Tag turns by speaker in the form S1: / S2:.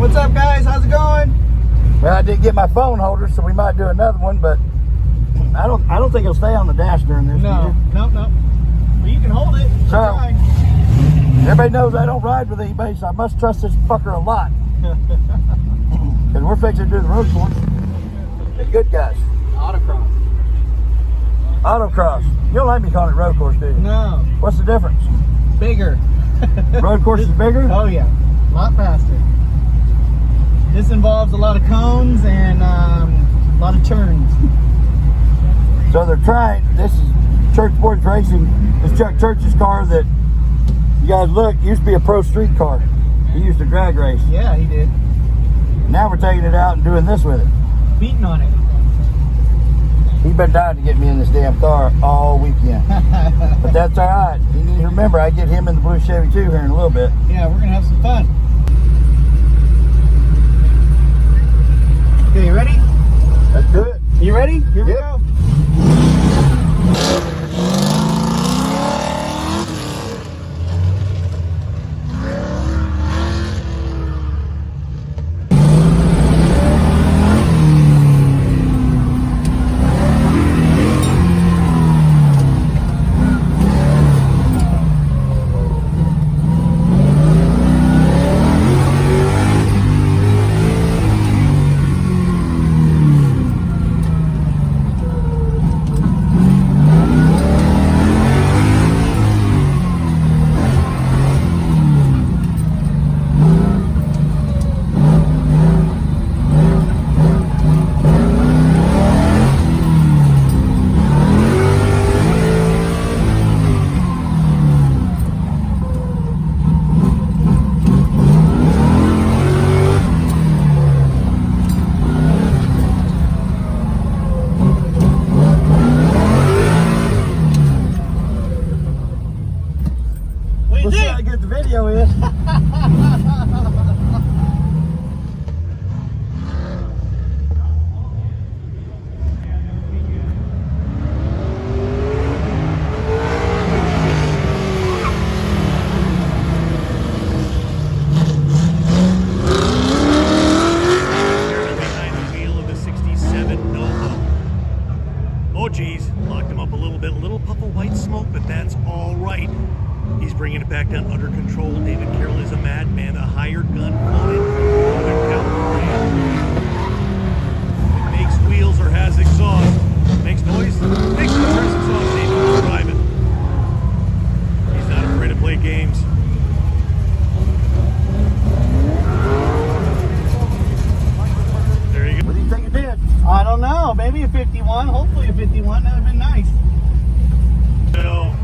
S1: What's up, guys? How's it going?
S2: Well, I did get my phone holder, so we might do another one, but I don't think it'll stay on the dash during this.
S1: No. Well, you can hold it.
S2: So, everybody knows I don't ride with anybody, so I must trust this fucker a lot. Because we're fixing to do the road course. They're good guys.
S1: Autocross.
S2: Autocross. You don't like me calling it road course, do you?
S1: No.
S2: What's the difference?
S1: Bigger.
S2: Road course is bigger?
S1: Oh, yeah. A lot faster. This involves a lot of cones and a lot of turns.
S2: So they're trying, this is Church Sports Racing. This Chuck Church's car that, you guys look, used to be a pro street car. He used to drag race.
S1: Yeah, he did.
S2: Now we're taking it out and doing this with it.
S1: Beating on it.
S2: He's been dying to get me in this damn car all weekend. But that's all right. You need to remember, I get him in the blue Chevy too here in a little bit.
S1: Yeah, we're going to have some fun. Okay, you ready?
S2: Let's do it.
S1: You ready? Here we go.
S2: We'll see how good the video is.
S3: Oh geez, locked him up a little bit. A little puff of white smoke, but that's all right. He's bringing it back down under control. David Carroll is a madman, a hired gun flown in from Northern California. It makes wheels or has exhaust. Makes noise? Makes noise, has exhaust. David will drive it. He's not afraid to play games. There you go.
S2: What do you think it did?
S1: I don't know. Maybe a 51. Hopefully a 51. That would have been nice.
S3: So,